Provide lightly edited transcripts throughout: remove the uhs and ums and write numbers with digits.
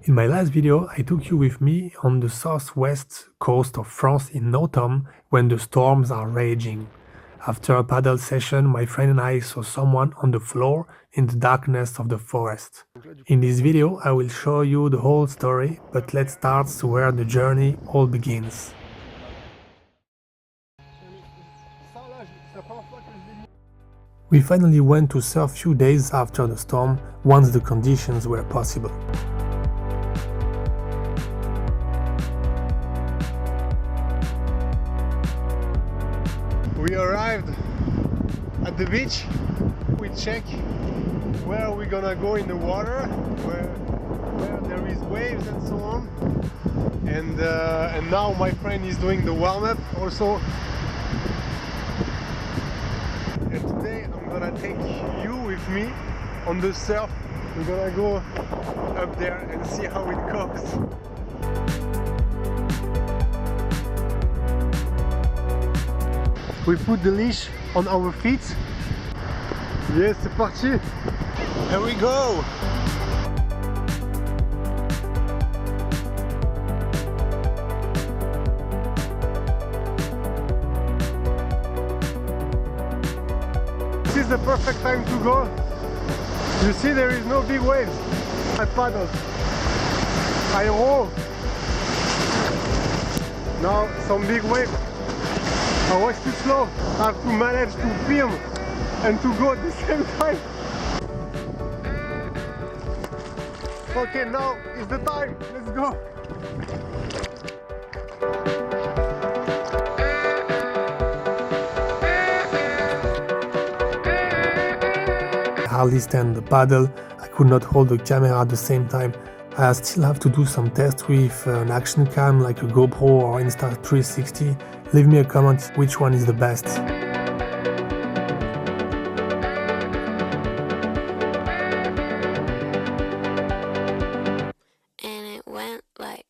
In my last video, I took you with me on the southwest coast of France in autumn when the storms are raging. After a paddle session, my friend and I saw someone on the floor in the darkness of the forest. In this video, I will show you the whole story, but let's start where the journey all begins. We finally went to surf few days after the storm, once the conditions were possible. We arrived at the beach. We check where we're gonna go in the water, where there is waves and so on. And now my friend is doing the warm-up also. And today I'm gonna take you with me on the surf. We're gonna go up there and see how it goes. We put the leash on our feet. Yes, c'est parti. Here we go. This is the perfect time to go. You see, there is no big waves. I paddle, I row. Now some big waves. I was too slow. I have to manage to film and to go at the same time. Okay, now is the time. Let's go. I hardly stand the paddle. I could not hold the camera at the same time. I still have to do some tests with an action cam like a GoPro or Insta360. Leave me a comment which one is the best. And it went like...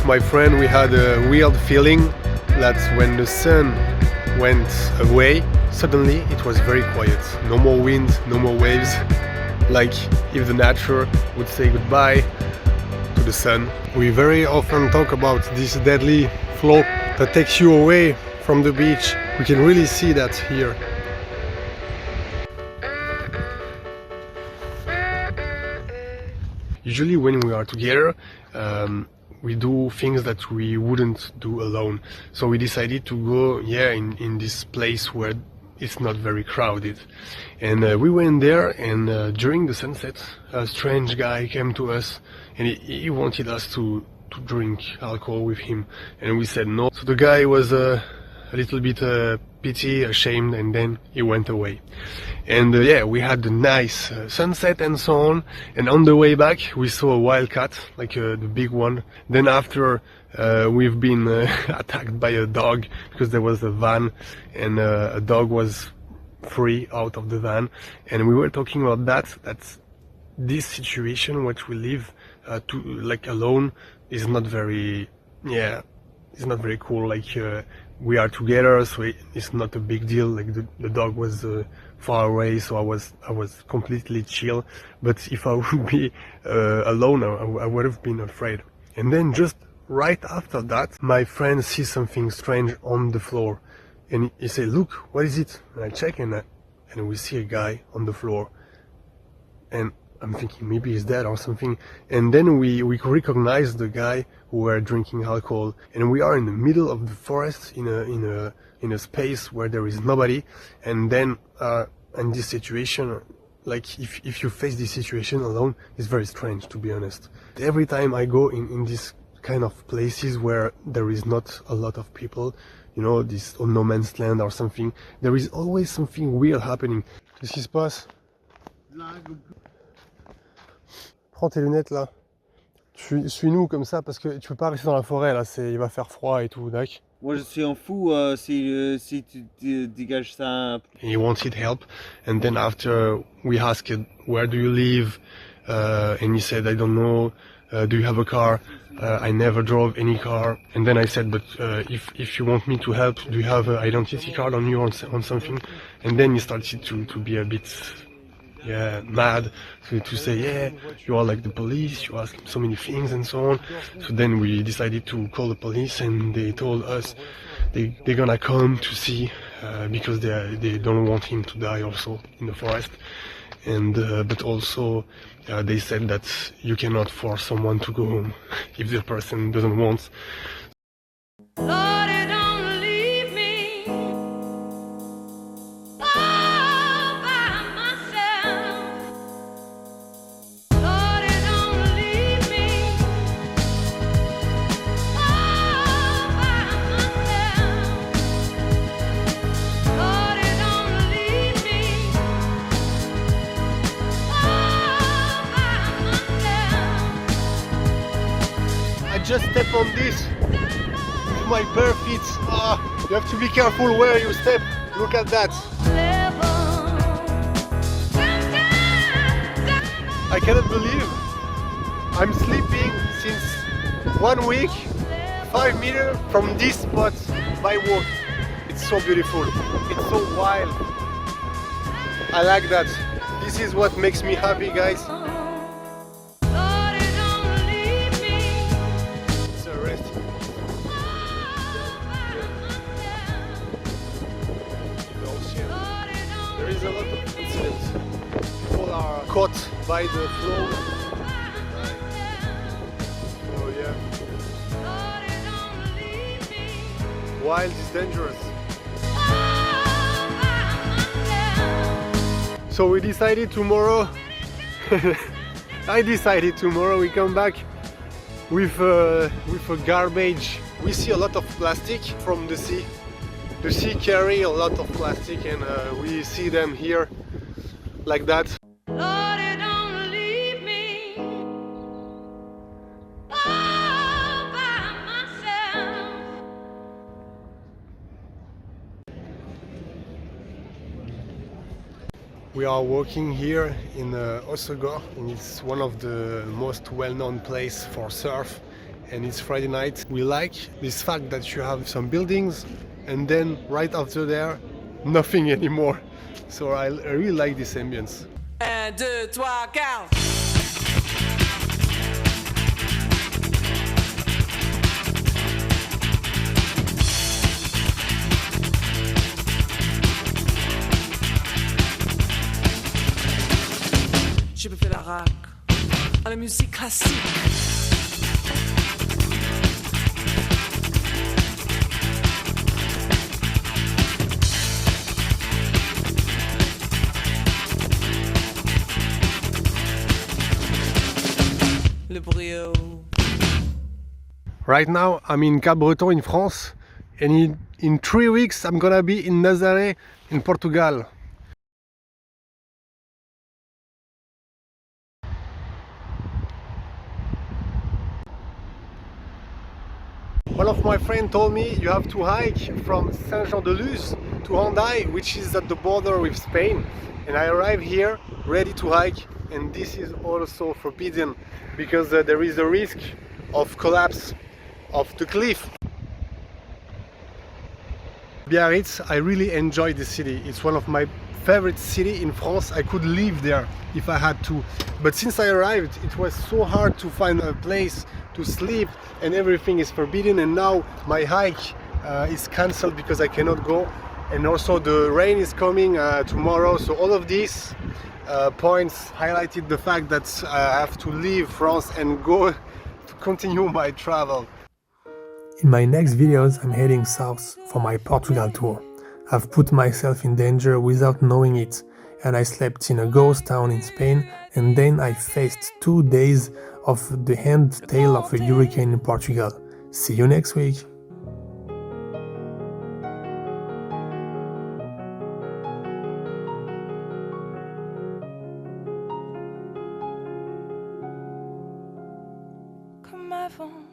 My friend, we had a weird feeling that when the sun went away, suddenly it was very quiet. No more wind, no more waves, like if the nature would say goodbye to the sun. We very often talk about this deadly flow that takes you away from the beach. We can really see that here. Usually when we are together, we do things that we wouldn't do alone. So we decided to go, in this place where it's not very crowded. And we went there, and during the sunset, a strange guy came to us, and he wanted us to drink alcohol with him. And we said no. So the guy was a little bit ashamed, and then he went away. And we had a nice sunset and so on, and on the way back we saw a wild cat, like the big one. Then after we've been attacked by a dog, because there was a van and a dog was free out of the van, and we were talking about that this situation what we live like alone is not very it's not very cool. Like we are together, so it's not a big deal. Like the dog was far away, so I was completely chill. But if I would be alone, I would have been afraid. And then just right after that, my friend sees something strange on the floor, and he said, "Look, what is it?" And I check, and we see a guy on the floor, and I'm thinking maybe he's dead or something. And then we recognize the guy who were drinking alcohol, and we are in the middle of the forest in a space where there is nobody. And then in this situation, like if you face this situation alone, it's very strange, to be honest. Every time I go in this kind of places where there is not a lot of people, you know, this no man's land or something, there is always something weird happening. Qu'est-ce qui se passe? Prends tes lunettes là. Suis-nous comme ça parce que tu peux pas rester dans la forêt là, il va faire froid et tout, d'accord? Moi je suis en fou si tu dégages ça. He wanted help, and then after we asked, where do you live? And he said, I don't know. Do you have a car? I never drove any car. And then I said, but if you want me to help, do you have an identity card on you on something? And then he started to be a bit mad, to say, yeah, you are like the police, you ask so many things and so on. So then we decided to call the police, and they told us they're gonna come to see, because they don't want him to die also in the forest. And but also they said that you cannot force someone to go home if the person doesn't want. Just step on this with my bare feet. You have to be careful where you step. Look at that. I cannot believe I'm sleeping since 1 week 5 meters from this spot by walk. It's so beautiful. It's so wild. I like that. This is what makes me happy, guys. There is a lot of incidents. People are caught by the flow. So yeah. Wild is dangerous. So we decided tomorrow. I decided tomorrow we come back with a garbage. We see a lot of plastic from the sea. The sea carry a lot of plastic, and we see them here like that. Lord, don't leave me all by myself. We are walking here in Hossegor, and it's one of the most well-known places for surf, and it's Friday night. We like this fact that you have some buildings, and then right after there, nothing anymore. So I really like this ambience. 1, 2, 3, 4. Je me fais la rac à la musique classique. Le brio. Right now I'm in Cap Breton in France, and in 3 weeks I'm gonna be in Nazaré in Portugal. One of my friends told me you have to hike from Saint-Jean-de-Luz to Hendaye, which is at the border with Spain. And I arrived here ready to hike, and this is also forbidden because there is a risk of collapse of the cliff. Biarritz, I really enjoy the city. It's one of my favorite city in France. I could live there if I had to. But since I arrived, it was so hard to find a place to sleep and everything is forbidden. And now my hike is cancelled because I cannot go. And also the rain is coming tomorrow. So all of these points highlighted the fact that I have to leave France and go to continue my travel. In my next videos, I'm heading south for my Portugal tour. I've put myself in danger without knowing it, and I slept in a ghost town in Spain, and then I faced 2 days of the end tail of a hurricane in Portugal. See you next week! comme avant.